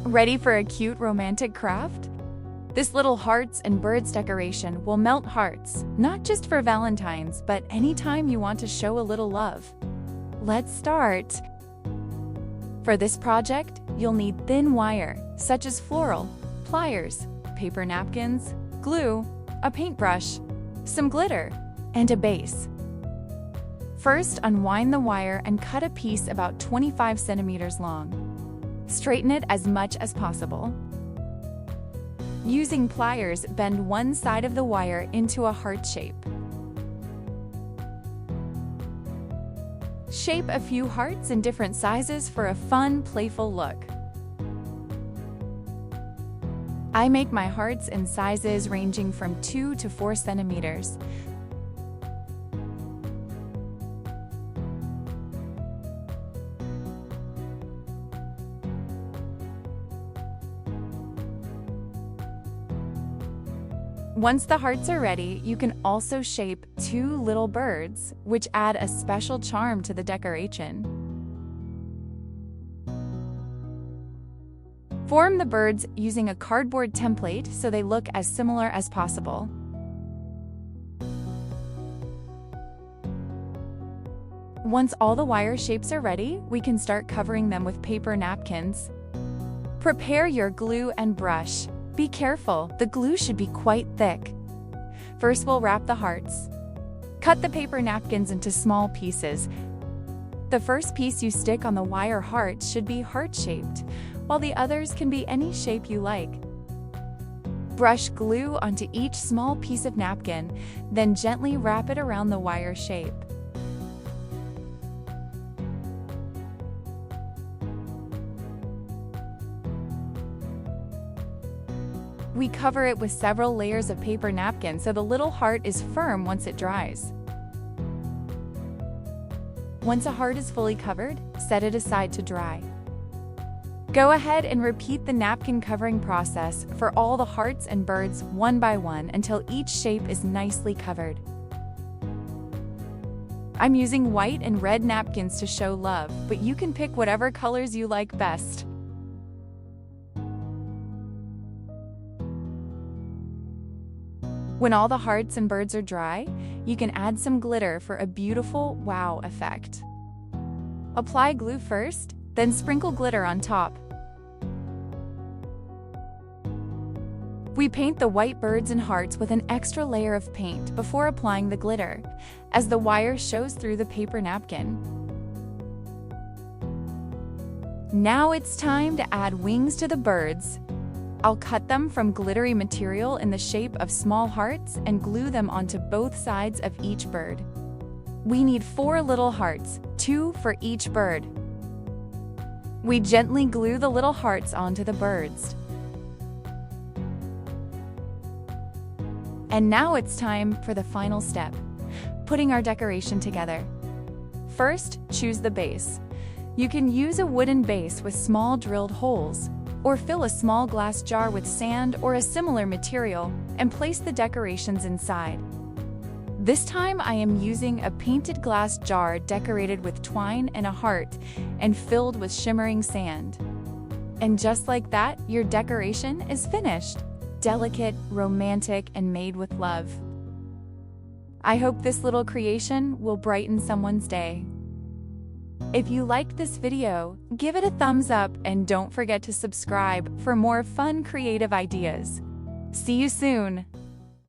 Ready for a cute romantic craft? This little hearts and birds decoration will melt hearts, not just for Valentine's, but anytime you want to show a little love. Let's start. For this project, you'll need thin wire, such as floral, pliers, paper napkins, glue, a paintbrush, some glitter, and a base. First, unwind the wire and cut a piece about 25 centimeters long. Straighten it as much as possible. Using pliers, bend one side of the wire into a heart shape. Shape a few hearts in different sizes for a fun, playful look. I make my hearts in sizes ranging from 2 to 4 centimeters. Once the hearts are ready, you can also shape 2 little birds, which add a special charm to the decoration. Form the birds using a cardboard template so they look as similar as possible. Once all the wire shapes are ready, we can start covering them with paper napkins. Prepare your glue and brush. Be careful, the glue should be quite thick. First, we'll wrap the hearts. Cut the paper napkins into small pieces. The first piece you stick on the wire heart should be heart-shaped, while the others can be any shape you like. Brush glue onto each small piece of napkin, then gently wrap it around the wire shape. We cover it with several layers of paper napkin so the little heart is firm once it dries. Once a heart is fully covered, set it aside to dry. Go ahead and repeat the napkin covering process for all the hearts and birds one by one until each shape is nicely covered. I'm using white and red napkins to show love, but you can pick whatever colors you like best. When all the hearts and birds are dry, you can add some glitter for a beautiful wow effect. Apply glue first, then sprinkle glitter on top. We paint the white birds and hearts with an extra layer of paint before applying the glitter, as the wire shows through the paper napkin. Now it's time to add wings to the birds. I'll cut them from glittery material in the shape of small hearts and glue them onto both sides of each bird. We need 4 little hearts, 2 for each bird. We gently glue the little hearts onto the birds. And now it's time for the final step, putting our decoration together. First, choose the base. You can use a wooden base with small drilled holes, or fill a small glass jar with sand or a similar material and place the decorations inside. This time I am using a painted glass jar decorated with twine and a heart and filled with shimmering sand. And just like that, your decoration is finished. Delicate, romantic, and made with love. I hope this little creation will brighten someone's day. If you liked this video, give it a thumbs up and don't forget to subscribe for more fun creative ideas. See you soon!